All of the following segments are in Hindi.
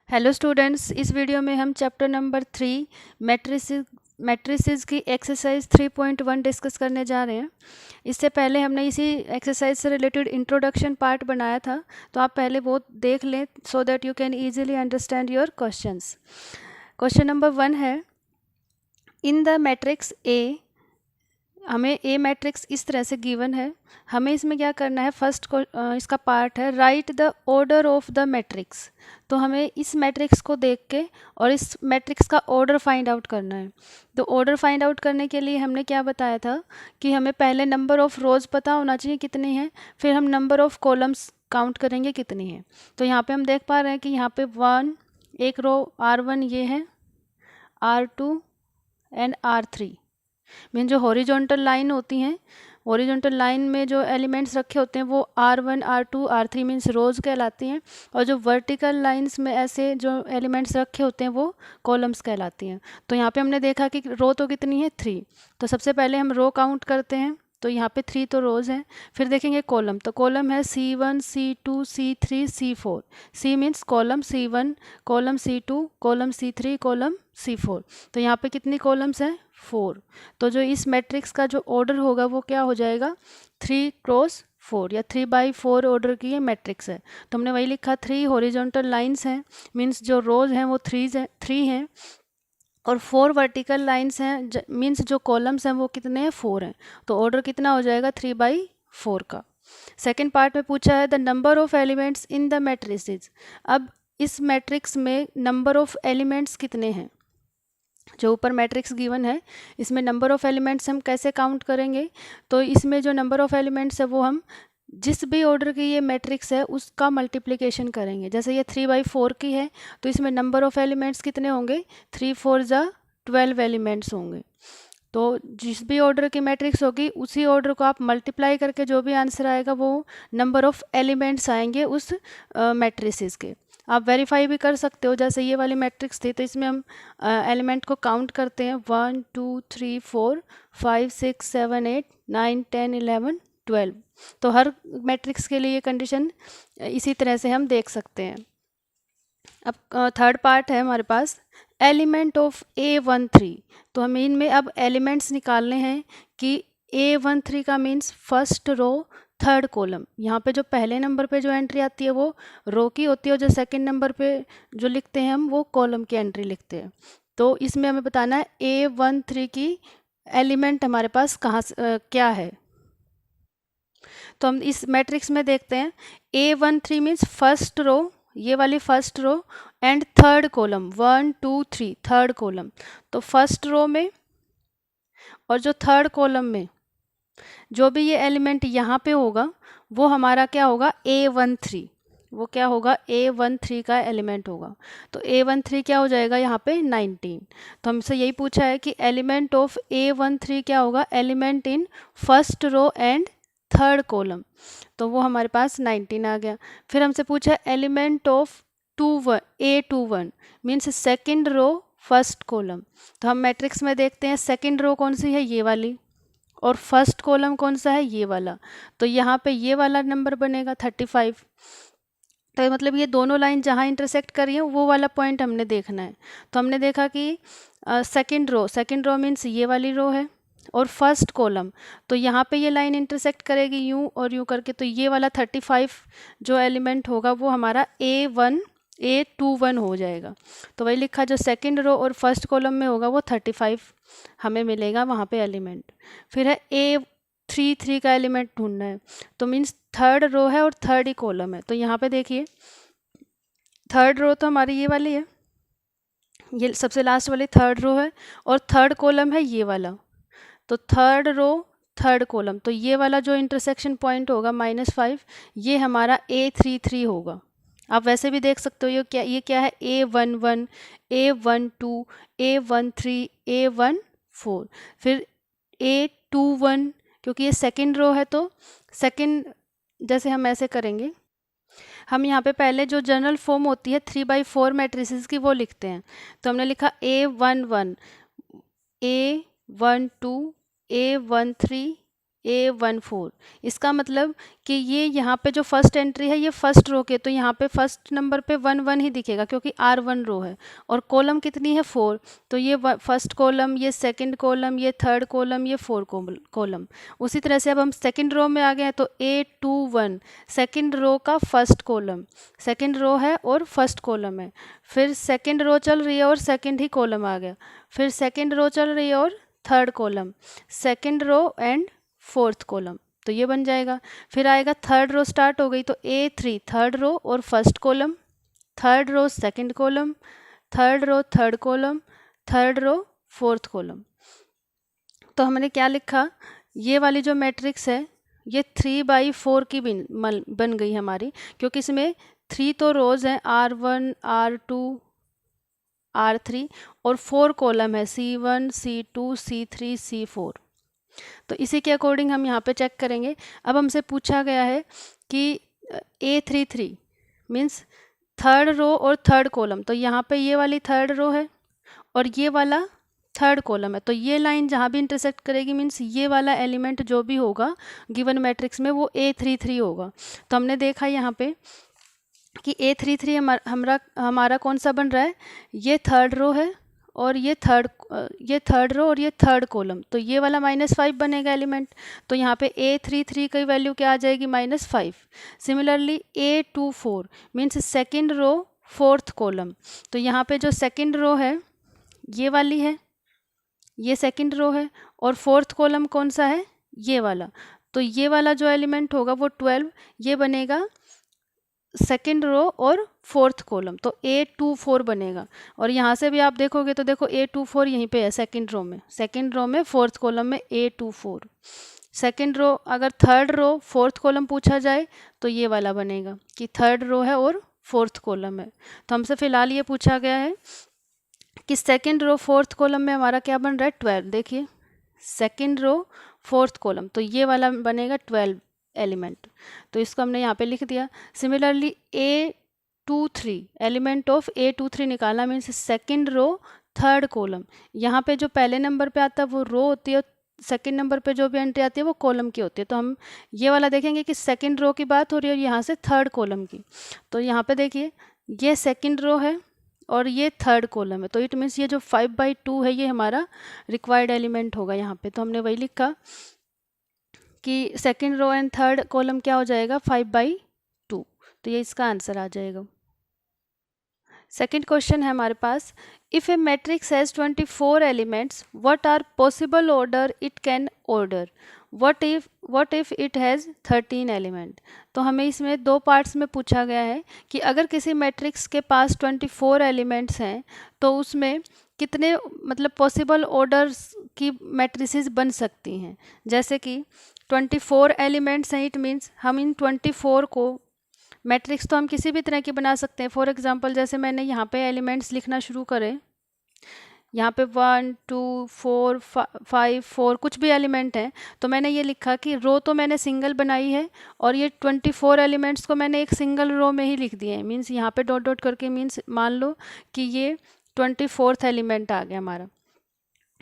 हेलो स्टूडेंट्स, इस वीडियो में हम चैप्टर नंबर 3 मैट्रिसेस की एक्सरसाइज 3.1 डिस्कस करने जा रहे हैं। इससे पहले हमने इसी एक्सरसाइज से रिलेटेड इंट्रोडक्शन पार्ट बनाया था, तो आप पहले वो देख लें so that you can easily understand your questions. Question number 1 है, इन द मैट्रिक्स ए, हमें ए मैट्रिक्स इस तरह से गिवन है। हमें इसमें क्या करना है, फर्स्ट को इसका पार्ट है right the order of the matrix. तो हमें इस मैट्रिक्स को देख के और इस मैट्रिक्स का ऑर्डर फाइंड आउट करना है। तो ऑर्डर फाइंड आउट करने के लिए हमने क्या बताया था कि हमें पहले नंबर ऑफ़ रोज़ पता होना चाहिए कितनी है, फिर हम नंबर ऑफ़ कॉलम्स काउंट करेंगे कितनी है। तो यहाँ पे हम देख पा रहे हैं कि यहाँ पे 1 एक रो R1 ये है, R2 एंड R3 मीन जो हॉरिजॉन्टल लाइन होती हैं, हॉरिजॉन्टल लाइन में जो एलिमेंट्स रखे होते हैं वो R1 R2 R3 मीन्स रोज़ कहलाती हैं, और जो वर्टिकल लाइंस में ऐसे जो एलिमेंट्स रखे होते हैं वो कॉलम्स कहलाती हैं। तो यहाँ पे हमने देखा कि रो तो कितनी है 3, तो सबसे पहले हम रो काउंट करते हैं। तो यहाँ पे 3 तो रोज़ हैं। फिर देखेंगे कॉलम, तो कॉलम है C1 C2 C3 C4। C means column C1, column C2, column C3, column C4। तो यहाँ पे कितनी कॉलम्स हैं, 4। तो जो इस मैट्रिक्स का जो ऑर्डर होगा वो क्या हो जाएगा, 3 क्रॉस 4 या 3/4 ऑर्डर की ये मैट्रिक्स है। तो हमने वही लिखा, 3 हॉरिजॉन्टल लाइंस हैं मीन्स जो रोज हैं वो 3 हैं, और 4 वर्टिकल लाइंस हैं मीन्स जो कॉलम्स हैं वो कितने हैं, 4 हैं। तो ऑर्डर कितना हो जाएगा, 3/4 का। सेकेंड पार्ट में पूछा है the number of elements in the matrices. अब इस मैट्रिक्स में नंबर ऑफ एलिमेंट्स कितने हैं, जो ऊपर मैट्रिक्स गिवन है इसमें नंबर ऑफ़ एलिमेंट्स हम कैसे काउंट करेंगे। तो इसमें जो नंबर ऑफ़ एलिमेंट्स है वो हम जिस भी ऑर्डर की ये मैट्रिक्स है उसका मल्टीप्लिकेशन करेंगे। जैसे ये 3/4 की है तो इसमें नंबर ऑफ़ एलिमेंट्स कितने होंगे, 3 4 जा 12 एलिमेंट्स होंगे। तो जिस भी ऑर्डर की मैट्रिक्स होगी उसी ऑर्डर को आप मल्टीप्लाई करके जो भी आंसर आएगा वो नंबर ऑफ़ एलिमेंट्स आएंगे उस मैट्रिसेस के। आप वेरीफाई भी कर सकते हो, जैसे ये वाली मैट्रिक्स थी तो इसमें हम एलिमेंट को काउंट करते हैं 1 2 3 4 5 6 7 8 9 10 11 12। तो हर मैट्रिक्स के लिए ये कंडीशन इसी तरह से हम देख सकते हैं। अब थर्ड पार्ट है हमारे पास एलिमेंट ऑफ A13। तो हमें इनमें अब एलिमेंट्स निकालने हैं कि A13 का means first row third column. यहाँ पे जो पहले नंबर पे जो एंट्री आती है वो रो की होती है, और जो सेकंड नंबर पे जो लिखते हैं हम वो कॉलम की एंट्री लिखते हैं। तो इसमें हमें बताना है A13 की एलिमेंट हमारे पास कहाँ क्या है। तो हम इस मैट्रिक्स में देखते हैं A13 मीन्स फर्स्ट रो, ये वाली first row and third column 1 2 3 third column. तो फर्स्ट रो में और जो थर्ड कॉलम में जो भी ये एलिमेंट यहाँ पे होगा वो हमारा क्या होगा, A13। वो क्या होगा, A13 का एलिमेंट होगा। तो A13 क्या हो जाएगा यहाँ पे 19। तो हमसे यही पूछा है कि एलिमेंट ऑफ A13 क्या होगा, element in first row and third column. तो वो हमारे पास 19 आ गया। फिर हमसे पूछा element of A21 means second row first column. तो हम मैट्रिक्स में देखते हैं सेकेंड रो कौन सी है, ये वाली, और फर्स्ट कॉलम कौन सा है, ये वाला। तो यहाँ पे ये वाला नंबर बनेगा 35। तो मतलब ये दोनों लाइन जहाँ इंटरसेक्ट कर रही है वो वाला पॉइंट हमने देखना है। तो हमने देखा कि सेकेंड रो मीन्स ये वाली रो है, और फर्स्ट कॉलम तो यहाँ पे ये लाइन इंटरसेक्ट करेगी यूँ और यूँ करके, तो ये वाला 35 जो एलिमेंट होगा वो हमारा A21 हो जाएगा। तो वही लिखा, जो सेकंड रो और फर्स्ट कॉलम में होगा वो 35 हमें मिलेगा वहाँ पे एलिमेंट। फिर है A33 का एलिमेंट ढूंढना है, तो मीन्स थर्ड रो है और थर्ड ही कॉलम है। तो यहाँ पे देखिए थर्ड रो तो हमारी ये वाली है, ये सबसे लास्ट वाली थर्ड रो है, और थर्ड कॉलम है ये वाला। तो थर्ड रो थर्ड कॉलम, तो ये वाला जो इंटरसेक्शन पॉइंट होगा -5, ये हमारा A33 होगा। आप वैसे भी देख सकते हो ये क्या है, A11 A12 A13 A14, फिर A21, क्योंकि ये सेकंड रो है तो सेकंड, जैसे हम ऐसे करेंगे, हम यहाँ पे पहले जो जनरल फॉर्म होती है 3/4 मैट्रिसेस की वो लिखते हैं। तो हमने लिखा A11 A12 A13 A14। इसका मतलब कि ये यहाँ पे जो फर्स्ट एंट्री है ये फर्स्ट रो के, तो यहाँ पे फर्स्ट नंबर पे 1 1 ही दिखेगा क्योंकि R1 रो है, और कॉलम कितनी है 4, तो ये फर्स्ट कॉलम, ये सेकंड कॉलम, ये थर्ड कॉलम, ये 4 कॉलम। उसी तरह से अब हम सेकंड रो में आ गए हैं, तो A21 सेकंड रो का फर्स्ट कॉलम, सेकंड रो है और फर्स्ट कॉलम है। फिर सेकंड रो चल रही है और सेकंड ही कॉलम आ गया, फिर सेकंड रो चल रही है और third column, second row and fourth column, तो ये बन जाएगा। फिर आएगा थर्ड रो स्टार्ट हो गई, तो A3 थर्ड रो और first column, third row second column, third row third column, third row fourth column. तो हमने क्या लिखा, ये वाली जो मैट्रिक्स है ये 3/4 की बन गई हमारी, क्योंकि इसमें 3 तो रोज हैं, R1 R2 R3, और 4 कॉलम है, C1 C2 C3 C4। तो इसी के अकॉर्डिंग हम यहाँ पे चेक करेंगे। अब हमसे पूछा गया है कि A33 मीन्स थर्ड रो और थर्ड कॉलम, तो यहाँ पे ये वाली थर्ड रो है और ये वाला थर्ड कॉलम है, तो ये लाइन जहाँ भी इंटरसेक्ट करेगी मीन्स ये वाला एलिमेंट जो भी होगा गिवन मैट्रिक्स में वो A33 होगा। तो हमने देखा यहाँ पे कि A33 हमारा कौन सा बन रहा है, ये थर्ड रो है और ये थर्ड रो और ये थर्ड कॉलम, तो ये वाला -5 बनेगा एलिमेंट, तो यहाँ पे A33 की वैल्यू क्या आ जाएगी, -5। Similarly A24 means second row fourth column, तो यहाँ पे जो सेकंड रो है ये वाली है, ये सेकंड रो है, और फोर्थ कॉलम कौन सा है, ये वाला, तो ये वाला जो एलिमेंट होगा वो 12, ये बनेगा सेकेंड रो और फोर्थ कॉलम, तो A24 बनेगा। और यहाँ से भी आप देखोगे तो देखो A24 यहीं पे है सेकेंड रो में फोर्थ कॉलम में A24। सेकेंड रो, अगर थर्ड रो फोर्थ कॉलम पूछा जाए तो ये वाला बनेगा कि थर्ड रो है और फोर्थ कॉलम है। तो हमसे फिलहाल ये पूछा गया है कि सेकेंड रो फोर्थ कॉलम में हमारा क्या बन रहा है, 12। देखिए सेकेंड रो फोर्थ कॉलम, तो ये वाला बनेगा 12 एलिमेंट, तो इसको हमने यहाँ पे लिख दिया। Similarly A23 element of A23 निकालना means second row third column, यहाँ पे जो पहले नंबर पे आता है वो रो होती है, सेकेंड नंबर पे जो भी एंट्री आती है वो कॉलम की होती है। तो हम ये वाला देखेंगे कि सेकेंड रो की बात हो रही है और यहाँ से थर्ड कॉलम की, तो यहाँ पे देखिए ये सेकेंड रो है और ये थर्ड कॉलम है, तो इट मीन्स ये जो 5/2 है ये हमारा रिक्वायर्ड एलिमेंट होगा यहाँ पे। तो हमने वही लिखा कि second row and third column क्या हो जाएगा, 5/2, तो ये इसका आंसर आ जाएगा। सेकेंड क्वेश्चन है हमारे पास, if A matrix has 24 elements what are possible order it can order, what if it has 13 element. तो हमें इसमें दो पार्ट्स में पूछा गया है कि अगर किसी मैट्रिक्स के पास 24 एलिमेंट्स हैं तो उसमें कितने मतलब पॉसिबल ऑर्डर्स की मैट्रिसेस बन सकती हैं। जैसे कि 24 एलिमेंट्स हैं, इट मीन्स हम इन 24 को, मैट्रिक्स तो हम किसी भी तरह की बना सकते हैं। फॉर एग्जांपल जैसे मैंने यहाँ पे एलिमेंट्स लिखना शुरू करें, यहाँ पे 1 2 4 5 4 कुछ भी एलिमेंट हैं, तो मैंने ये लिखा कि रो तो मैंने सिंगल बनाई है और ये 24 एलिमेंट्स को मैंने एक सिंगल रो में ही लिख दिए हैं। मीन्स यहाँ पे डॉट डॉट करके मीन्स मान लो कि ये 24th एलिमेंट आ गया हमारा।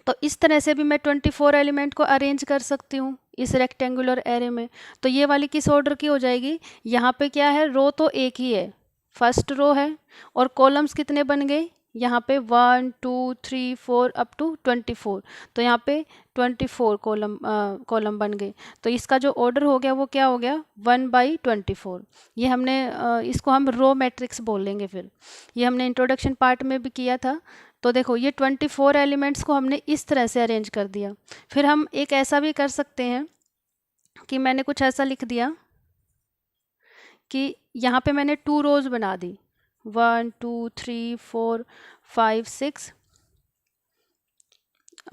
तो इस तरह से भी मैं 24 एलिमेंट को अरेंज कर सकती हूँ इस रेक्टेंगुलर एरे में। तो ये वाली किस ऑर्डर की हो जाएगी, यहाँ पे क्या है, रो तो एक ही है, फर्स्ट रो है, और कॉलम्स कितने बन गए, यहाँ पे 1 2 3 4 अप टू 24, तो यहाँ पे 24 कॉलम बन गए। तो इसका जो ऑर्डर हो गया वो क्या हो गया, 1/24। ये हमने इसको हम रो मैट्रिक्स बोलेंगे। फिर ये हमने इंट्रोडक्शन पार्ट में भी किया था। तो देखो ये 24 एलिमेंट्स को हमने इस तरह से अरेंज कर दिया। फिर हम एक ऐसा भी कर सकते हैं कि मैंने कुछ ऐसा लिख दिया कि यहाँ पे मैंने 2 रोज बना दी, 1 2 3 4 5 6,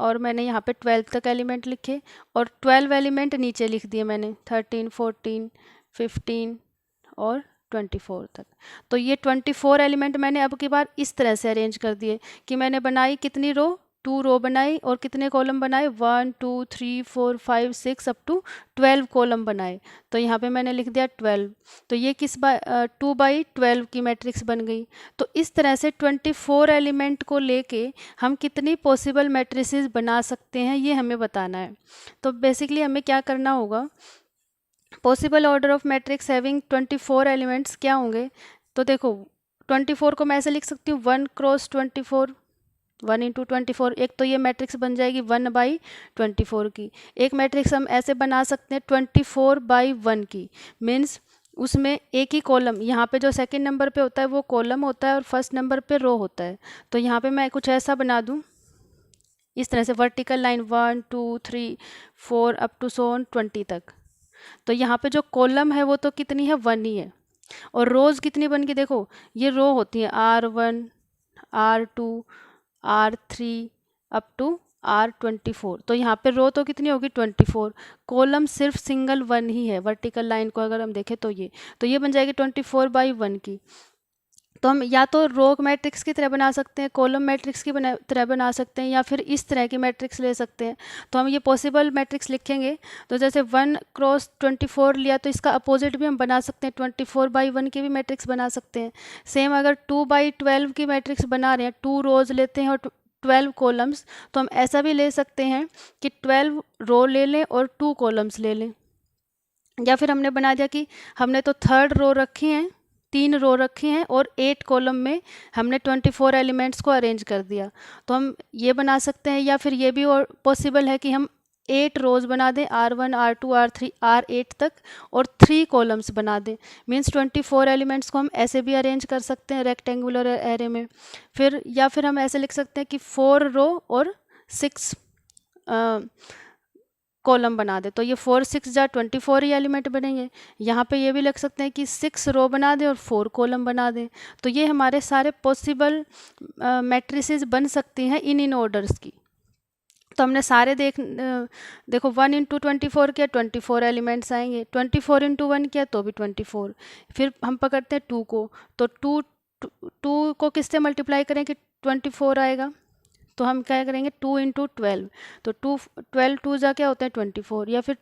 और मैंने यहाँ पे 12 तक एलिमेंट लिखे और 12 एलिमेंट नीचे लिख दिए मैंने, 13 14 15 और 24 तक। तो ये 24 एलिमेंट मैंने अब की बार इस तरह से अरेंज कर दिए कि मैंने बनाई कितनी रो, 2 रो बनाई और कितने कॉलम बनाए, 1 2 3 4 5 6 अप टू 12 कॉलम बनाए। तो यहाँ पे मैंने लिख दिया 12। तो ये 2/12 की मैट्रिक्स बन गई। तो इस तरह से 24 एलिमेंट को लेके हम कितनी पॉसिबल मैट्रिसेस बना सकते हैं, ये हमें बताना है। तो बेसिकली हमें क्या करना होगा, possible order of matrix having 24 elements क्या होंगे। तो देखो 24 को मैं ऐसे लिख सकती हूँ 1 क्रॉस 24, 1 इंटू 24। एक तो ये मैट्रिक्स बन जाएगी 1/24 की। एक मैट्रिक्स हम ऐसे बना सकते हैं 24/1 की, मीन्स उसमें एक ही कॉलम, यहाँ पे जो सेकंड नंबर पे होता है वो कॉलम होता है और फर्स्ट नंबर पे रो होता है। तो यहाँ पे मैं कुछ ऐसा बना दूँ इस तरह से, vertical line 1 2 3 4 up to so on 20 तक। तो यहाँ पे जो कॉलम है वो तो कितनी है, 1 ही है। और रोज़ कितनी बन गई, देखो ये रो होती है R1 R2 R3 up to R24। तो यहाँ पे रो तो कितनी होगी 24, कॉलम सिर्फ सिंगल 1 ही है। वर्टिकल लाइन को अगर हम देखें तो ये बन जाएगी 24/1 की। तो हम या तो रो मैट्रिक्स की तरह बना सकते हैं, कॉलम मैट्रिक्स की तरह बना सकते हैं, या फिर इस तरह की मैट्रिक्स ले सकते हैं। तो हम ये पॉसिबल मैट्रिक्स लिखेंगे, तो जैसे 1 क्रॉस 24 लिया तो इसका अपोजिट भी हम बना सकते हैं, 24/1 की भी मैट्रिक्स बना सकते हैं। सेम अगर 2/12 की मैट्रिक्स बना रहे हैं, 2 रोज लेते हैं और 12 कॉलम्स, तो हम ऐसा भी ले सकते हैं कि 12 रो ले लें और 2 कॉलम्स ले लें। या फिर हमने बना दिया कि हमने तो 3rd रो रखी हैं, 3 रो रखी हैं और 8 कॉलम में हमने 24 एलिमेंट्स को अरेंज कर दिया, तो हम ये बना सकते हैं। या फिर ये भी और पॉसिबल है कि हम 8 रोज बना दें, R1 R2 R3 R8 तक, और 3 कॉलम्स बना दें, मीन्स 24 एलिमेंट्स को हम ऐसे भी अरेंज कर सकते हैं रेक्टेंगुलर एरे में। फिर या फिर हम ऐसे लिख सकते हैं कि 4 रो और 6 कॉलम बना दे, तो ये 4 6 जा 24 ही एलिमेंट बनेंगे। यहाँ पे ये भी लिख सकते हैं कि 6 रो बना दें और 4 कॉलम बना दें। तो ये हमारे सारे पॉसिबल मैट्रिसेस बन सकती हैं इन ऑर्डर्स की। तो हमने सारे देखो 1 इंटू 24 किया 24 एलिमेंट्स आएंगे, 24 इंटू 1 किया तो भी 24। फिर हम पकड़ते हैं 2 को, तो 2 को किससे मल्टीप्लाई करें कि 24 आएगा। तो हम क्या करेंगे 2 इंटू 12, तो 12 2 जा क्या होते हैं 24, या फिर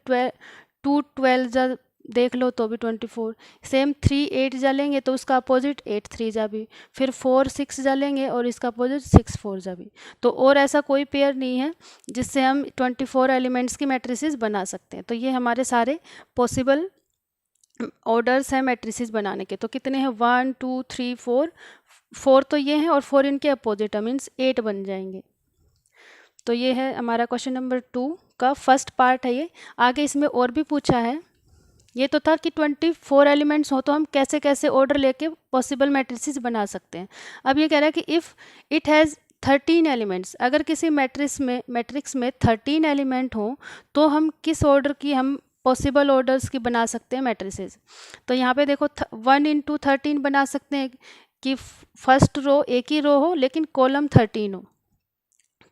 2 12 जा देख लो तो भी 24। सेम 3 8 जा लेंगे तो उसका अपोजिट 8 3 जा भी, फिर 4 6 जा लेंगे और इसका अपोजिट 6 4 जा भी। तो और ऐसा कोई पेयर नहीं है जिससे हम 24 एलिमेंट्स की मैट्रिसेस बना सकते हैं। तो ये हमारे सारे पॉसिबल ऑर्डर्स हैं मैट्रिसेस बनाने के। तो कितने हैं 1 2 3 4 तो ये हैं और 4 इनके अपोजिट है, मीन्स 8 बन जाएंगे। तो ये है हमारा क्वेश्चन नंबर 2 का फर्स्ट पार्ट है ये। आगे इसमें और भी पूछा है, ये तो था कि 24 एलिमेंट्स हो तो हम कैसे कैसे ऑर्डर लेके पॉसिबल मैट्रिसेस बना सकते हैं। अब ये कह रहा है कि इफ़ इट हैज़ 13 एलिमेंट्स, अगर किसी मैट्रिक्स में 13 एलिमेंट हो तो हम किस ऑर्डर की हम पॉसिबल ऑर्डर्स की बना सकते हैं मैट्रिसेस। तो यहाँ पे देखो 1 इंटू 13 बना सकते हैं कि फर्स्ट रो एक ही रो हो लेकिन कॉलम 13 हो,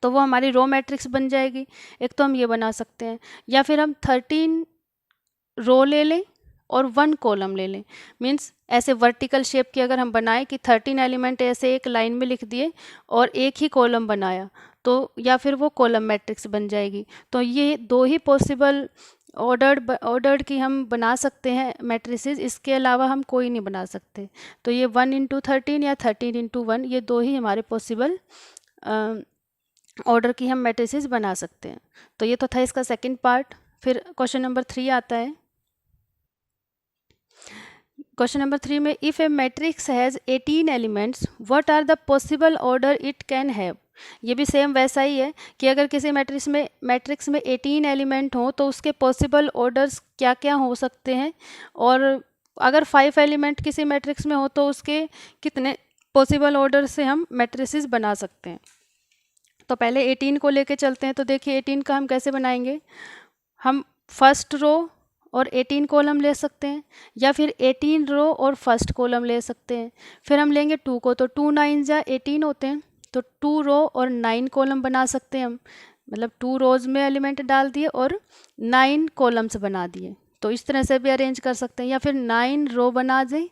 तो वो हमारी रो मैट्रिक्स बन जाएगी। एक तो हम ये बना सकते हैं, या फिर हम 13 रो ले लें और 1 कॉलम ले लें, मीन्स ऐसे वर्टिकल शेप की अगर हम बनाएं कि 13 एलिमेंट ऐसे एक लाइन में लिख दिए और एक ही कॉलम बनाया, तो या फिर वो कॉलम मैट्रिक्स बन जाएगी। तो ये 2 ही पॉसिबल ऑर्डर्ड की हम बना सकते हैं मैट्रिसेस, इसके अलावा हम कोई नहीं बना सकते। तो ये 1 इंटू 13 या 13 इंटू 1, ये 2 ही हमारे पॉसिबल ऑर्डर की हम मैट्रिसेस बना सकते हैं। तो ये तो था इसका सेकंड पार्ट। फिर क्वेश्चन नंबर 3 आता है। क्वेश्चन नंबर 3 में if A matrix has 18 elements what are the possible order it can have. ये भी सेम वैसा ही है कि अगर किसी मैट्रिक्स में 18 एलिमेंट हो तो उसके पॉसिबल ऑर्डर्स क्या क्या हो सकते हैं, और अगर 5 एलिमेंट किसी मैट्रिक्स में हो तो उसके कितने पॉसिबल ऑर्डर से हम मैट्रिसेस बना सकते हैं। तो पहले 18 को लेके चलते हैं। तो देखिए 18 का हम कैसे बनाएंगे, हम फर्स्ट रो और 18 कॉलम ले सकते हैं, या फिर 18 रो और फर्स्ट कॉलम ले सकते हैं। फिर हम लेंगे 2 को, तो 2 9 या 18 होते हैं, तो 2 रो और 9 कॉलम बना सकते हैं हम, मतलब 2 रोज में एलिमेंट डाल दिए और 9 कॉलम्स बना दिए। तो इस तरह से भी अरेंज कर सकते हैं, या फिर 9 रो बना दें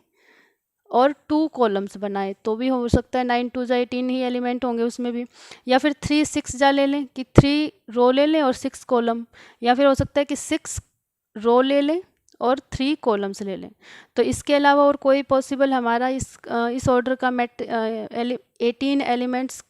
और 2 कॉलम्स बनाए तो भी हो सकता है, 9 2 जा 18 ही एलिमेंट होंगे उसमें भी। या फिर 3 6 जा ले लें कि 3 रो ले लें और 6 कॉलम, या फिर हो सकता है कि 6 रो ले लें और 3 कॉलम्स ले लें। तो इसके अलावा और कोई पॉसिबल हमारा इस ऑर्डर का 18 एलिमेंट्स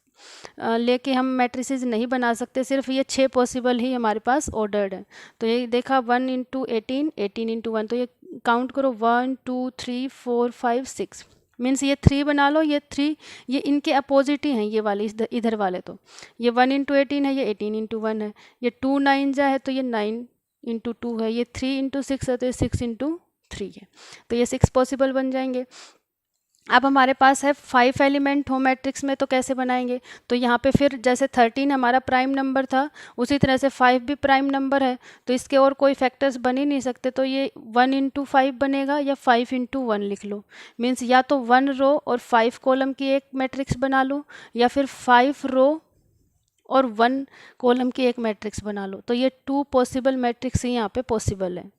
लेके हम मैट्रिसेस नहीं बना सकते, सिर्फ ये 6 पॉसिबल ही हमारे पास ऑर्डर्ड है। तो ये देखा 1 इंटू 18, 18 इंटू 1, तो ये काउंट करो 1 2 3 4 5 6, मीन्स ये 3 बना लो, ये 3 ये इनके अपोजिट ही हैं, ये वाले इधर वाले। तो ये 1 इंटू 18 है, ये 18 इंटू 1 है, ये 2 9 जा है तो ये 9 इंटू 2 है, ये 3 इंटू 6 है तो ये 6 इंटू 3 है। तो ये 6 पॉसिबल बन जाएंगे। अब हमारे पास है 5 एलिमेंट हो मैट्रिक्स में, तो कैसे बनाएंगे? तो यहाँ पे फिर जैसे 13 हमारा प्राइम नंबर था, उसी तरह से 5 भी प्राइम नंबर है, तो इसके और कोई फैक्टर्स बन ही नहीं सकते। तो ये 1 इंटू 5 बनेगा या 5 इंटू 1 लिख लो, मीन्स या तो 1 रो और 5 कॉलम की एक मैट्रिक्स बना लो, या फिर 5 रो और 1 कॉलम की एक मैट्रिक्स बना लो। तो ये 2 पॉसिबल मैट्रिक्स ही यहाँ पे पॉसिबल है।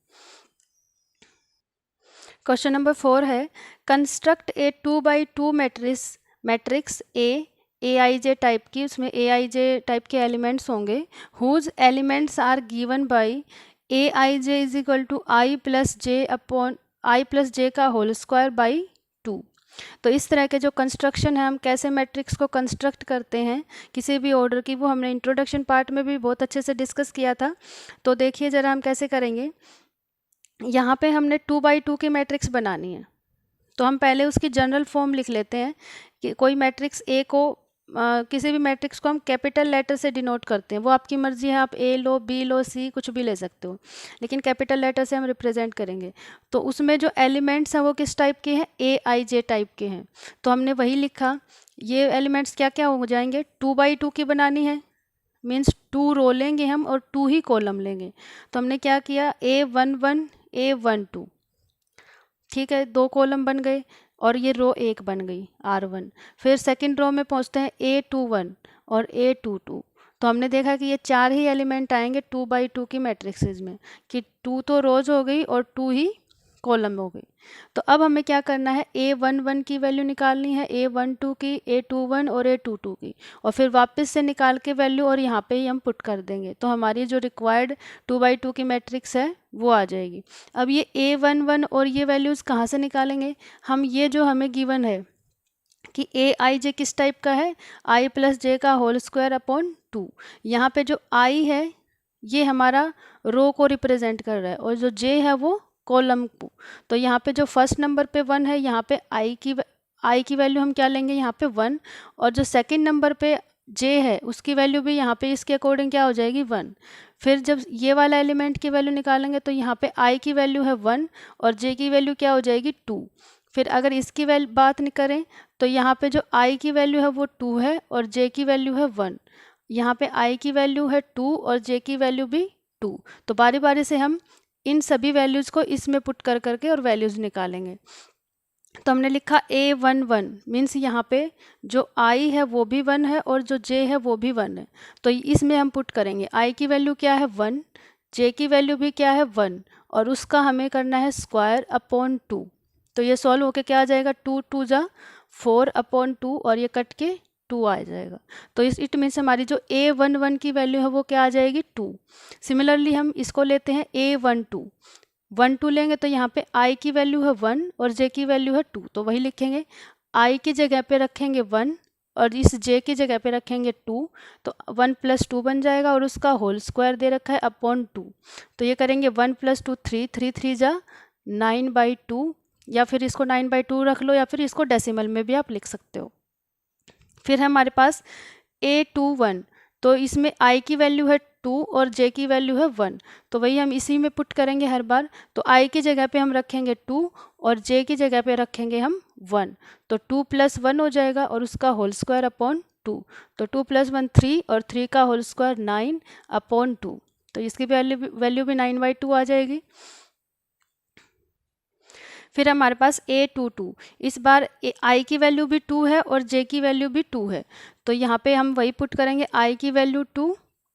क्वेश्चन नंबर 4 है, construct A 2 by 2 matrix A I J type की, उसमें ए आई जे टाइप के एलिमेंट्स होंगे, whose elements are given by A I J is equal to I plus J का होल स्क्वायर बाई 2। तो इस तरह के जो कंस्ट्रक्शन है, हम कैसे मैट्रिक्स को कंस्ट्रक्ट करते हैं किसी भी ऑर्डर की, वो हमने इंट्रोडक्शन पार्ट में भी बहुत अच्छे से डिस्कस किया था। तो देखिए ज़रा हम कैसे करेंगे। यहाँ पे हमने 2 बाई 2 की मैट्रिक्स बनानी है, तो हम पहले उसकी जनरल फॉर्म लिख लेते हैं कि कोई मैट्रिक्स ए को किसी भी मैट्रिक्स को हम कैपिटल लेटर से डिनोट करते हैं, वो आपकी मर्जी है, आप ए लो, बी लो, सी कुछ भी ले सकते हो, लेकिन कैपिटल लेटर से हम रिप्रेजेंट करेंगे। तो उसमें जो एलिमेंट्स हैं वो किस टाइप के हैं? ए आई जे टाइप के हैं। तो हमने वही लिखा, ये एलिमेंट्स क्या क्या हो जाएंगे? 2 बाई 2 की बनानी है, मीन्स 2 रो लेंगे हम और 2 ही कॉलम लेंगे। तो हमने क्या किया, A11 A12, ठीक है, 2 कॉलम बन गए और ये रो 1 बन गई R1। फिर सेकंड रो में पहुंचते हैं A21 और A22। तो हमने देखा कि ये 4 ही एलिमेंट आएंगे 2 बाई 2 की मैट्रिक्सेस में, कि 2 तो रोज हो गई और 2 ही कॉलम हो गई। तो अब हमें क्या करना है, A11 की वैल्यू निकालनी है, A12 की, A21 और A22 की, और फिर वापस से निकाल के वैल्यू और यहाँ पे ही हम पुट कर देंगे, तो हमारी जो रिक्वायर्ड 2 बाई 2 की मैट्रिक्स है वो आ जाएगी। अब ये A11 और ये वैल्यूज़ कहाँ से निकालेंगे हम? ये जो हमें गिवन है कि ए आई जे किस टाइप का है, आई प्लस जे का होल स्क्वायर अपॉन 2। यहाँ पे जो आई है ये हमारा रो को रिप्रेजेंट कर रहा है और जो जे है वो कॉलम को। तो यहाँ पे जो फर्स्ट नंबर पे 1 है, यहाँ पे आई की वैल्यू हम क्या लेंगे, यहाँ पे 1, और जो सेकंड नंबर पे जे है उसकी वैल्यू भी यहाँ पे इसके अकॉर्डिंग क्या हो जाएगी, 1। फिर जब ये वाला एलिमेंट की वैल्यू निकालेंगे तो यहाँ पे आई की वैल्यू है 1 और जे की वैल्यू क्या हो जाएगी, 2। फिर अगर इसकी बात नहीं करें तो यहाँ पे जो आई की वैल्यू है वो 2 है और जे की वैल्यू है 1। यहाँ पे आई की वैल्यू है 2 और जे की वैल्यू भी 2। तो बारी बारी से हम इन सभी वैल्यूज़ को इसमें पुट कर करके और वैल्यूज़ निकालेंगे। तो हमने लिखा A11 मीन्स यहाँ पे जो I है वो भी 1 है और जो J है वो भी 1 है। तो इसमें हम पुट करेंगे, I की वैल्यू क्या है 1, J की वैल्यू भी क्या है 1, और उसका हमें करना है स्क्वायर अपॉन 2। तो ये सॉल्व होके क्या आ जाएगा, 2 2 जा 4 अपॉन 2 और ये कट के 2 आ जाएगा। तो इट मीन्स हमारी जो A11 की वैल्यू है वो क्या आ जाएगी, 2। सिमिलरली हम इसको लेते हैं A12, 1 2 लेंगे तो यहाँ पे I की वैल्यू है 1 और J की वैल्यू है 2। तो वही लिखेंगे, I की जगह पे रखेंगे 1 और इस J की जगह पे रखेंगे 2। तो 1 + 2 बन जाएगा और उसका होल स्क्वायर दे रखा है अपॉन 2। तो ये करेंगे 1 + 2 3, 3 3 जा 9/2, या फिर इसको 9/2 रख लो या फिर इसको डेसिमल में भी आप लिख सकते हो। फिर हमारे पास A21, तो इसमें I की वैल्यू है 2 और J की वैल्यू है 1। तो वही हम इसी में पुट करेंगे हर बार। तो I की जगह पे हम रखेंगे 2 और J की जगह पे रखेंगे हम 1। तो 2 + 1 हो जाएगा और उसका होल स्क्वायर अपॉन 2। तो 2 + 1 3 और 3 का होल स्क्वायर 9 अपॉन 2। तो इसकी वैल्यू भी 9/2 आ जाएगी। फिर हमारे पास A22, इस बार I की वैल्यू भी 2 है और J की वैल्यू भी 2 है। तो यहाँ पे हम वही पुट करेंगे, I की वैल्यू 2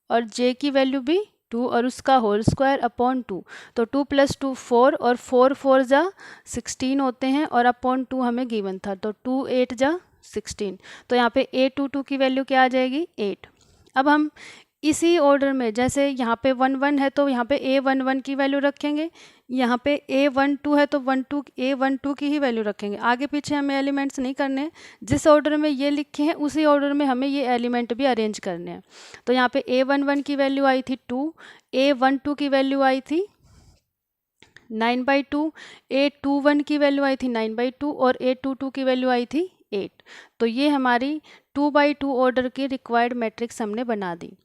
और J की वैल्यू भी 2 और उसका होल स्क्वायर अपॉन 2। तो 2 + 2 4 और 4 4 जा 16 होते हैं और अपॉन 2 हमें गिवन था, तो 2 8 जा 16। तो यहाँ पे A22 की वैल्यू क्या आ जाएगी 8। अब हम इसी ऑर्डर में, जैसे यहाँ पे 1 1 है तो यहाँ पे A11 की वैल्यू रखेंगे, यहाँ पे A12 है तो A12 की ही वैल्यू रखेंगे। आगे पीछे हमें एलिमेंट्स नहीं करने, जिस ऑर्डर में ये लिखे हैं उसी ऑर्डर में हमें ये एलिमेंट भी अरेंज करने हैं। तो यहाँ पे A11 की वैल्यू आई थी 2, A12 की वैल्यू आई थी 9/2, A21 की वैल्यू आई थी 9/2 और A22 की वैल्यू आई थी 8। तो ये हमारी 2/2 ऑर्डर की रिक्वायर्ड मैट्रिक्स हमने बना दी।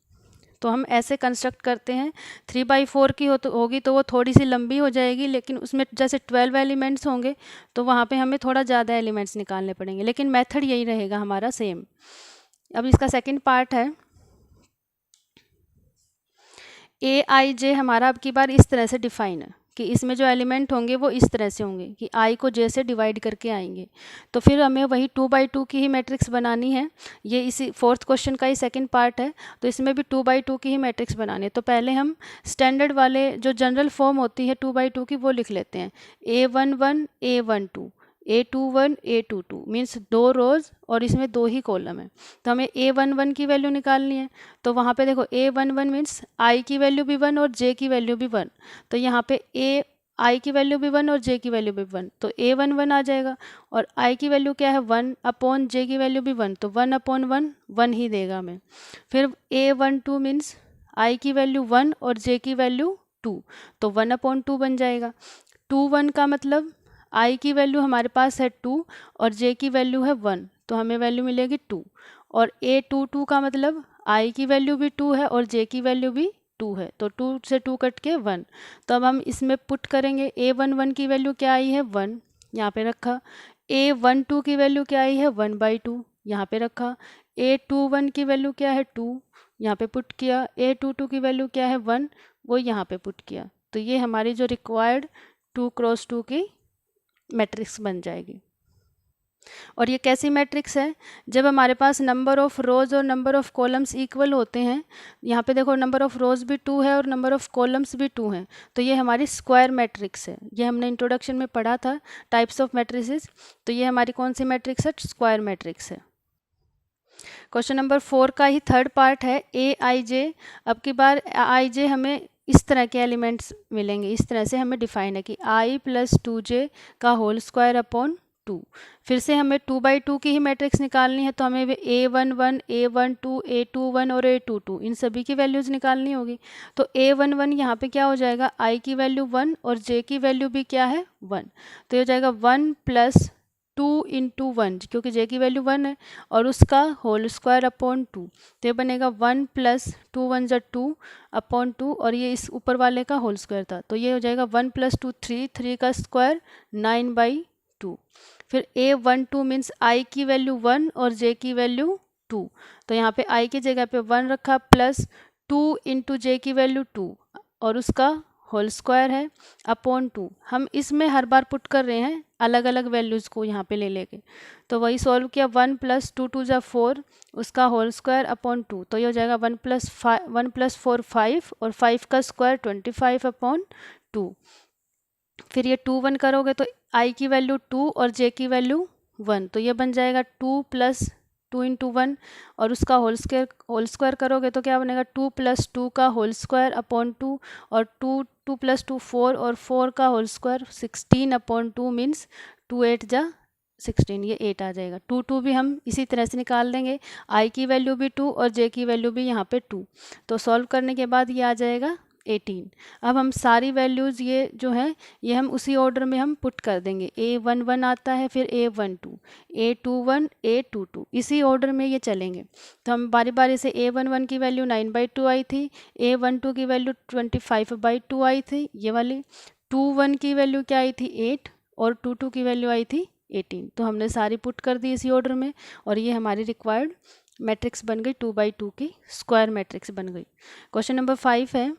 तो हम ऐसे कंस्ट्रक्ट करते हैं। 3/4 की होगी तो वो थोड़ी सी लंबी हो जाएगी, लेकिन उसमें जैसे 12 एलिमेंट्स होंगे तो वहाँ पे हमें थोड़ा ज़्यादा एलिमेंट्स निकालने पड़ेंगे, लेकिन मेथड यही रहेगा हमारा सेम। अब इसका सेकंड पार्ट है AIJ। हमारा अब की बार इस तरह से डिफाइन है कि इसमें जो एलिमेंट होंगे वो इस तरह से होंगे कि I को J से डिवाइड करके आएंगे। तो फिर हमें वही 2/2 की ही मैट्रिक्स बनानी है। ये इसी 4th क्वेश्चन का ही सेकंड पार्ट है, तो इसमें भी 2/2 की ही मैट्रिक्स बनानी है। तो पहले हम स्टैंडर्ड वाले जो जनरल फॉर्म होती है 2/2 की वो लिख लेते हैं। A11 A12 A21 A22 means 2 रोज और इसमें 2 ही कॉलम है। तो हमें A11 की वैल्यू निकालनी है। तो वहाँ पे देखो A11 मीन्स I की वैल्यू भी 1 और J की वैल्यू भी 1। तो यहाँ पे I की वैल्यू भी 1 और J की वैल्यू भी 1, तो A11 आ जाएगा। और I की वैल्यू क्या है 1 अपॉन J की वैल्यू भी 1, तो 1/1 1 ही देगा हमें। फिर A12 मीन्स I की वैल्यू 1 और J की वैल्यू 2, तो 1/2 बन जाएगा। 2 1 का मतलब I की वैल्यू हमारे पास है 2 और J की वैल्यू है 1, तो हमें वैल्यू मिलेगी 2। और A22 का मतलब I की वैल्यू भी 2 है और J की वैल्यू भी 2 है, तो 2 से 2 कट के 1। तो अब हम इसमें पुट करेंगे। A11 की वैल्यू क्या आई है 1, यहाँ पे रखा। A12 की वैल्यू क्या आई है 1/2, यहाँ पे रखा। A21 की वैल्यू क्या है 2, यहाँ पे पुट किया। A22 की वैल्यू क्या है 1, वो यहाँ पे पुट किया। तो ये हमारी जो रिक्वायर्ड 2x2 की मैट्रिक्स बन जाएगी। और ये कैसी मैट्रिक्स है, जब हमारे पास नंबर ऑफ रोज और नंबर ऑफ कॉलम्स इक्वल होते हैं। यहाँ पे देखो नंबर ऑफ रोज भी 2 है और नंबर ऑफ कॉलम्स भी 2 हैं, तो ये हमारी स्क्वायर मैट्रिक्स है। ये हमने इंट्रोडक्शन में पढ़ा था टाइप्स ऑफ मैट्रिसेस। तो ये हमारी कौन सी मैट्रिक्स है, स्क्वायर मैट्रिक्स है। क्वेश्चन नंबर 4 का ही थर्ड पार्ट है AIJ। अब की बार IJ हमें इस तरह के एलिमेंट्स मिलेंगे, इस तरह से हमें डिफाइन है कि I + 2J का होल स्क्वायर अपॉन 2। फिर से हमें 2/2 की ही मैट्रिक्स निकालनी है, तो हमें A11 A12 A21 और A22 इन सभी की वैल्यूज़ निकालनी होगी। तो A11 यहाँ पे क्या हो जाएगा, I की वैल्यू 1 और J की वैल्यू भी क्या है 1, तो ये हो जाएगा 1 + 2 × 1, क्योंकि J की वैल्यू 1 है, और उसका होल स्क्वायर अपॉन 2। तो ये बनेगा 1 + 2 1 = 2 अपॉन 2, और ये इस ऊपर वाले का होल स्क्वायर था, तो ये हो जाएगा 1 + 2 3, 3 का स्क्वायर 9/2। फिर A12 मीन्स I की वैल्यू 1 और J की वैल्यू 2, तो यहाँ पे I की जगह पे 1 रखा, प्लस 2 × J की वैल्यू 2 और उसका होल स्क्वायर है अपॉन 2। हम इसमें हर बार पुट कर रहे हैं अलग अलग वैल्यूज़ को यहाँ पे ले लेके, तो वही सॉल्व किया। 1 + 2 2 = 4, उसका होल स्क्वायर अपॉन 2, तो ये हो जाएगा 1 + 4 5 और 5 का स्क्वायर 25 अपॉन 2। फिर ये 2 1 करोगे तो I की वैल्यू 2 और J की वैल्यू 1, तो ये बन जाएगा 2 + 2 × 1 और उसका होल स्क्वायर करोगे तो क्या बनेगा 2 + 2 का होल स्क्वायर अपॉन 2, और 2 + 2 4 और 4 का होल स्क्वायर 16 अपॉन 2 मीन्स 2 8 = 16, ये 8 आ जाएगा। 2 2 भी हम इसी तरह से निकाल देंगे, I की वैल्यू भी 2 और J की वैल्यू भी यहाँ पे 2, तो सॉल्व करने के बाद ये आ जाएगा 18। अब हम सारी वैल्यूज़ ये जो है ये हम उसी ऑर्डर में हम पुट कर देंगे। A11 आता है, फिर A12 A21 A22, इसी ऑर्डर में ये चलेंगे। तो हम बारी बारी से A11 की वैल्यू 9/2 आई थी, A12 की वैल्यू 25/2 आई थी ये वाली, 21 की वैल्यू क्या आई थी 8 और 22 की वैल्यू आई थी 18। तो हमने सारी पुट कर दी इसी ऑर्डर में, और ये हमारी रिक्वायर्ड मैट्रिक्स बन गई, 2/2 की स्क्वायर मैट्रिक्स बन गई। क्वेश्चन नंबर 5 है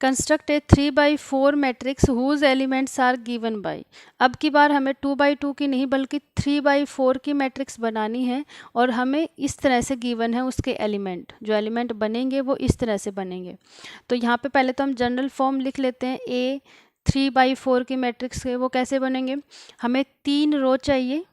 construct a 3/4 matrix whose elements are given by. अब की बार हमें 2/2 की नहीं बल्कि 3/4 की मैट्रिक्स बनानी है और हमें इस तरह से गिवन है उसके एलिमेंट, जो एलिमेंट बनेंगे वो इस तरह से बनेंगे। तो यहाँ पे पहले तो हम जनरल फॉर्म लिख लेते हैं। ए 3/4 की मैट्रिक्स के वो कैसे बनेंगे, हमें 3 रो चाहिए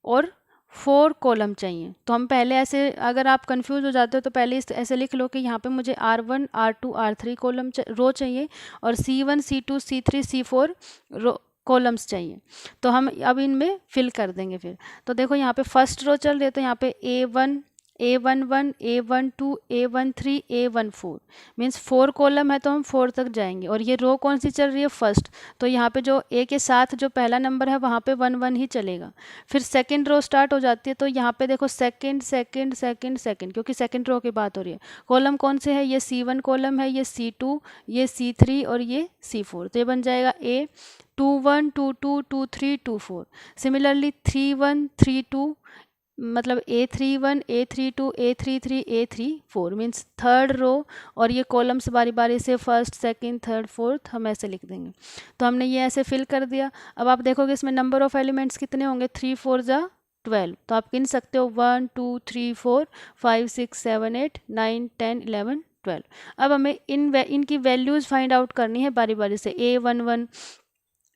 और 4 कॉलम चाहिए। तो हम पहले ऐसे, अगर आप कंफ्यूज हो जाते हो तो पहले इस ऐसे लिख लो कि यहाँ पे मुझे R1 R2 R3 column row चाहिए और C1 C2 C3 C4 रो कॉलम्स चाहिए। तो हम अब इनमें फिल कर देंगे फिर। तो देखो यहाँ पे फर्स्ट रो चल रही है, तो यहाँ पे A1 A11 A12 A13 A14 means 4 column है तो हम 4 तक जाएंगे। और ये रो कौन सी चल रही है, फर्स्ट, तो यहाँ पे जो ए के साथ जो पहला नंबर है वहाँ पे 1 1 ही चलेगा। फिर सेकंड रो स्टार्ट हो जाती है, तो यहाँ पे देखो सेकंड सेकंड सेकंड सेकंड, क्योंकि सेकंड रो की बात हो रही है। कॉलम कौन से है, ये C1 कॉलम है, ये C2, ये C3 और ये C4। तो ये बन जाएगा A 2 1 2 2 2 3 2 4। सिमिलरली 3 1 3 2 मतलब A31 A32 A33 A34 means third row, और ये कॉलम्स बारी बारी से फर्स्ट सेकंड थर्ड फोर्थ हम ऐसे लिख देंगे। तो हमने ये ऐसे फिल कर दिया। अब आप देखोगे इसमें नंबर ऑफ एलिमेंट्स कितने होंगे, 3 4 जा 12। तो आप गिन सकते हो 1 2 3 4 5 6 7 8 9 10 11 12। अब हमें इनकी वैल्यूज़ फाइंड आउट करनी है बारी बारी से। A11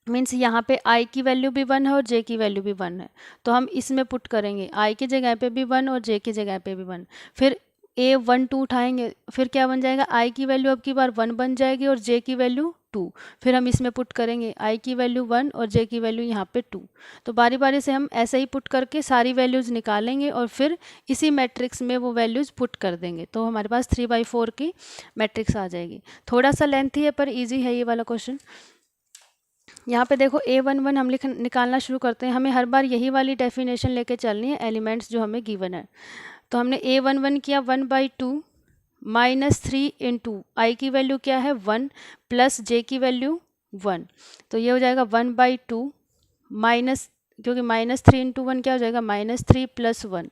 मीन्स यहाँ पे I की वैल्यू भी 1 है और J की वैल्यू भी 1 है, तो हम इसमें पुट करेंगे I की जगह पे भी 1 और J की जगह पे भी 1। फिर A12 उठाएंगे, फिर क्या बन जाएगा, I की वैल्यू अब की बार 1 बन जाएगी और J की वैल्यू 2। फिर हम इसमें पुट करेंगे I की वैल्यू 1 और J की वैल्यू यहाँ पे 2। तो बारी बारी से हम ऐसे ही पुट करके सारी वैल्यूज़ निकालेंगे और फिर इसी मैट्रिक्स में वो वैल्यूज़ पुट कर देंगे। तो हमारे पास 3/4 की मैट्रिक्स आ जाएगी। थोड़ा सा लेंथी है पर ईजी है ये वाला क्वेश्चन। यहाँ पे देखो A11 हम निकालना शुरू करते हैं। हमें हर बार यही वाली डेफिनेशन लेके चलनी है, एलिमेंट्स जो हमें गिवन है। तो हमने A11 किया 1/2 -3 इंटू I की वैल्यू क्या है 1 प्लस J की वैल्यू 1। तो ये हो जाएगा 1/2 माइनस, क्योंकि -3 इंटू 1 क्या हो जाएगा -3 + 1।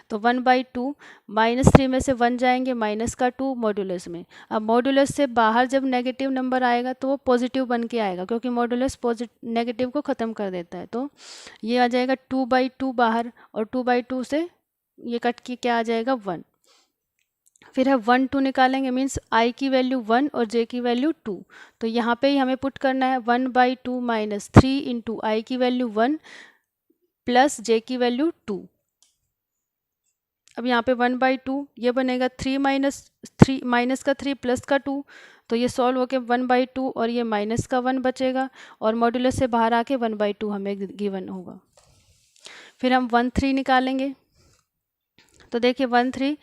तो 1/2 -3 में से 1 जाएंगे माइनस का 2 मॉड्यूलस में। अब मॉड्यूलस से बाहर जब नेगेटिव नंबर आएगा तो वो पॉजिटिव बन के आएगा, क्योंकि मॉड्यूलस नेगेटिव को ख़त्म कर देता है। तो ये आ जाएगा 2/2 बाहर, और 2/2 से ये कट के क्या आ जाएगा 1। फिर है 1 2 निकालेंगे, मीन्स I की वैल्यू 1 और J की वैल्यू 2। तो यहाँ पे ही हमें पुट करना है 1/2 -3 इंटू I की वैल्यू 1 प्लस J की वैल्यू 2। अब यहाँ पे 1/2 ये बनेगा 3 माइनस का 3 प्लस का 2। तो ये सॉल्व होके 1/2 और ये माइनस का 1 बचेगा, और मॉड्यूलस से बाहर आके 1/2 हमें गिवन होगा। फिर हम 1 3 निकालेंगे। तो देखिए 1 3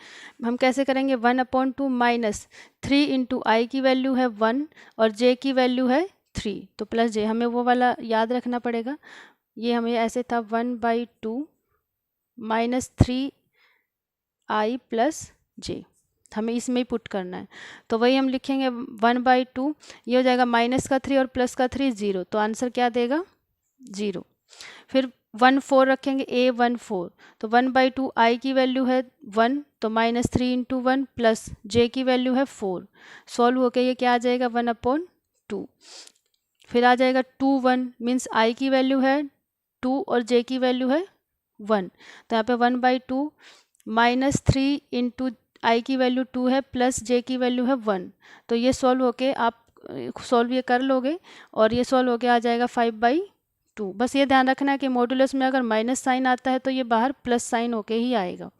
हम कैसे करेंगे, 1/2 -3 इंटू I की वैल्यू है 1 और J की वैल्यू है 3, तो प्लस J हमें वो वाला याद रखना पड़ेगा। ये हमें ऐसे था 1/2 -3 I प्लस J, हमें इसमें ही पुट करना है। तो वही हम लिखेंगे 1/2, ये हो जाएगा माइनस का 3 और प्लस का 3 0, तो आंसर क्या देगा 0। फिर 1 4 रखेंगे A14, तो 1/2 I की वैल्यू है 1, तो -3 इंटू 1 प्लस J की वैल्यू है 4। सॉल्व होके ये क्या आ जाएगा 1/2। फिर आ जाएगा 2 1 मीन्स I की वैल्यू है 2 और J की वैल्यू है 1। तो यहाँ पे 1/2 -3 इंटू I की वैल्यू 2 है प्लस J की वैल्यू है 1। तो ये सॉल्व होके आप सॉल्व ये कर लोगे और ये सॉल्व होके आ जाएगा 5/2। बस ये ध्यान रखना है कि मॉड्यूलस में अगर माइनस साइन आता है तो ये बाहर प्लस साइन होके ही आएगा।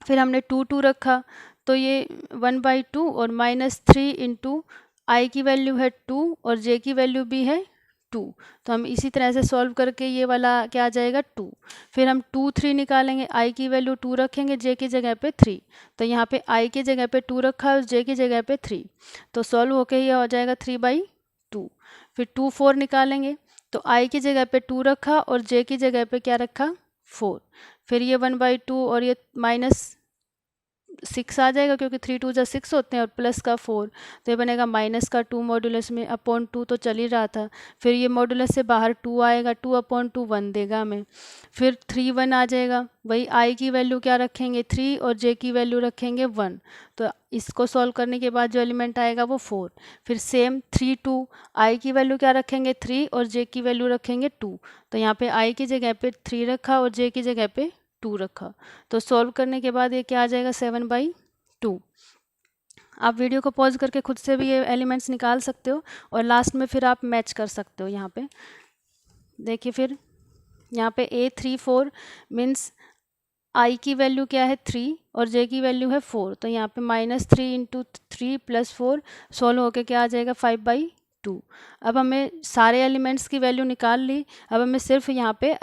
फिर हमने 2 2 रखा, तो ये 1/2 और -3 इंटू I की वैल्यू है 2 और J की वैल्यू भी है 2। तो हम इसी तरह से सॉल्व करके ये वाला क्या आ जाएगा 2। फिर हम 2 3 निकालेंगे, I की वैल्यू 2 रखेंगे, J की जगह पे 3। तो यहाँ पे I की जगह पे 2 रखा है और J की जगह पे 3, तो सॉल्व होके ये हो जाएगा 3/2। फिर 2 4 निकालेंगे, तो I की जगह पे 2 रखा और J की जगह पे क्या रखा 4। फिर ये 1/2 और ये माइनस 6 आ जाएगा क्योंकि 3 2 जा 6 होते हैं और प्लस का 4, तो ये बनेगा माइनस का 2 मॉडुलस में अपॉन 2 तो चल ही रहा था। फिर ये मॉडुलस से बाहर 2 आएगा, 2 अपॉन 2 1 देगा हमें। फिर 3 1 आ जाएगा, वही आई की वैल्यू क्या रखेंगे 3 और जे की वैल्यू रखेंगे 1, तो इसको सॉल्व करने के बाद जो एलिमेंट आएगा वो 4। फिर सेम 3 2, आई की वैल्यू क्या रखेंगे 3 और जे की वैल्यू रखेंगे 2, तो यहाँ पे आई की जगह पे 3 रखा और जे की जगह पे 2 रखा, तो सॉल्व करने के बाद ये क्या आ जाएगा 7/2। आप वीडियो को पॉज करके खुद से भी ये एलिमेंट्स निकाल सकते हो और लास्ट में फिर आप मैच कर सकते हो। यहाँ पे देखिए, फिर यहाँ पे A34 मीन्स आई की वैल्यू क्या है 3 और जे की वैल्यू है 4, तो यहाँ पे -3 × 3 + 4 सॉल्व होके क्या आ जाएगा 5/2। अब हमें सारे एलिमेंट्स की वैल्यू निकाल ली, अब हमें सिर्फ यहाँ पे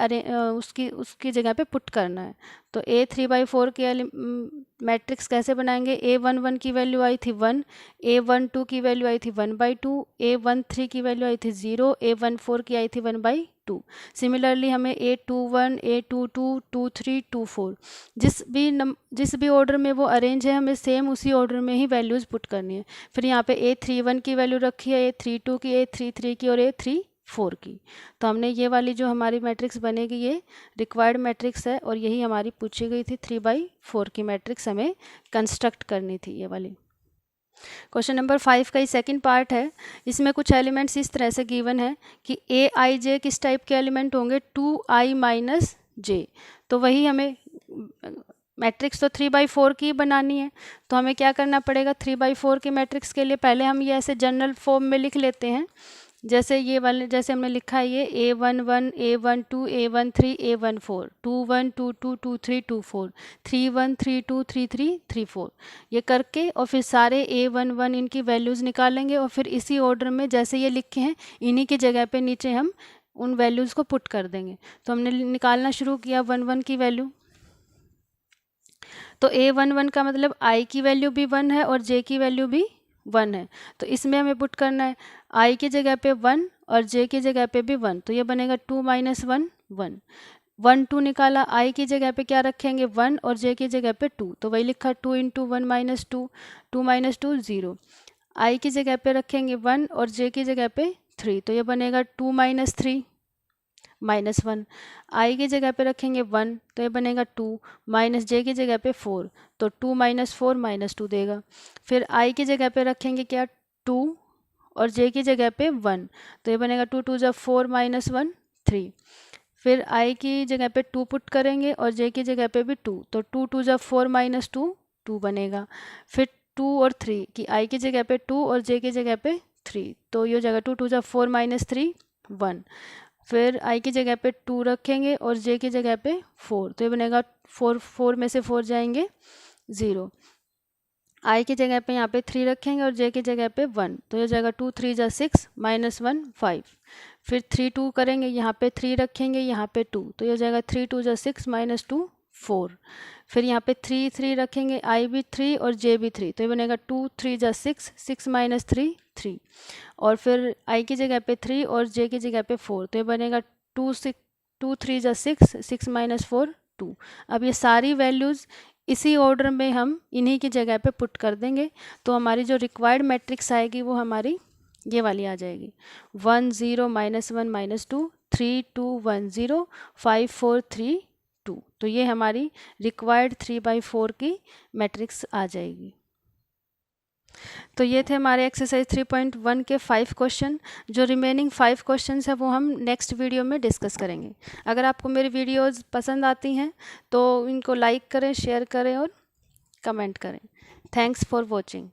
उसकी जगह पे पुट करना है। तो A3/4 की मैट्रिक्स कैसे बनाएंगे, A11 की वैल्यू आई थी 1, A12 की वैल्यू आई थी 1/2, A13 की वैल्यू आई थी 0, A14 की आई थी 1/2। सिमिलरली हमें A21, A22, 23, 24 जिस भी ऑर्डर में वो अरेंज है हमें सेम उसी ऑर्डर में ही वैल्यूज़ पुट करनी है। फिर यहाँ पे A31 की वैल्यू रखी है, A32 की, A33 की और A34 की, तो हमने ये वाली जो हमारी मैट्रिक्स बनेगी ये रिक्वायर्ड मैट्रिक्स है और यही हमारी पूछी गई थी 3/4 की मैट्रिक्स हमें कंस्ट्रक्ट करनी थी ये वाली। क्वेश्चन नंबर 5 का ही सेकंड पार्ट है। इसमें कुछ एलिमेंट्स इस तरह से गिवन है कि Aij किस टाइप के एलिमेंट होंगे 2i - j, तो वही हमें मैट्रिक्स तो 3/4 की बनानी है, तो हमें क्या करना पड़ेगा 3/4 की मैट्रिक्स के लिए पहले हम ये ऐसे जनरल फॉर्म में लिख लेते हैं, जैसे ये वाले जैसे हमने लिखा है ये A11, A12, A13, A14, 21, 22, 23, 24, 31, 32, 33, 34, ये करके और फिर सारे A11 इनकी वैल्यूज़ निकालेंगे और फिर इसी ऑर्डर में जैसे ये लिखे हैं इन्हीं की जगह पे नीचे हम उन वैल्यूज़ को पुट कर देंगे। तो हमने निकालना शुरू किया 1 की वैल्यू, तो A11 का मतलब I की वैल्यू भी 1 है और J की वैल्यू भी 1 है, तो इसमें हमें पुट करना है I की जगह पे 1 और J की जगह पे भी 1, तो ये बनेगा 2 - 1 1। 1 2 निकाला, I की जगह पे क्या रखेंगे 1 और J की जगह पे 2, तो वही लिखा 2 × 1 - 2, 2 - 2 0। I की जगह पे रखेंगे 1 और J की जगह पे 3, तो ये बनेगा 2 - 3 -1। I की जगह पे रखेंगे 1, तो ये बनेगा 2, -j की जगह पे 4, तो 2 - 4 -2 देगा। फिर I की जगह पे रखेंगे क्या 2 और J की जगह पे 1, तो ये बनेगा 2 2 = 4 -1 3। फिर I की जगह पे 2 पुट करेंगे और J की जगह पे भी 2, तो 2 2 = 4 -2 2 बनेगा। फिर 2 और 3 कि I की जगह पे 2 और J की जगह पे 3, तो ये हो जाएगा 2 2 = 4 -3 1। फिर I की जगह पे 2 रखेंगे और J की जगह पे 4, तो ये बनेगा 4 में से 4 जाएंगे 0। I की जगह पे यहाँ पे 3 रखेंगे और J की जगह पे 1, तो ये हो जाएगा 2 3 = 6 -1 5। फिर 3 2 करेंगे, यहाँ पे 3 रखेंगे, यहाँ पे 2, तो ये हो जाएगा 3 2 = 6 -2 4। फिर यहाँ पे 3 3 रखेंगे, I भी 3 और J भी 3, तो ये बनेगा 2 3 = 6 6 - 3 3। और फिर I की जगह पे 3 और J की जगह पे 4, तो ये बनेगा 2 3 = 6 6 - 4 2। अब ये सारी वैल्यूज़ इसी ऑर्डर में हम इन्हीं की जगह पे पुट कर देंगे, तो हमारी जो रिक्वायर्ड मैट्रिक्स आएगी वो हमारी ये वाली आ जाएगी 1 0 -1 -2 3 2 1 0 5 4 3 2। तो ये हमारी रिक्वायर्ड 3/4 की मैट्रिक्स आ जाएगी। तो ये थे हमारे एक्सरसाइज 3.1 के 5 क्वेश्चन। जो रिमेनिंग 5 क्वेश्चन है वो हम नेक्स्ट वीडियो में डिस्कस करेंगे। अगर आपको मेरी वीडियोस पसंद आती हैं तो इनको लाइक करें, शेयर करें और कमेंट करें। Thanks for watching.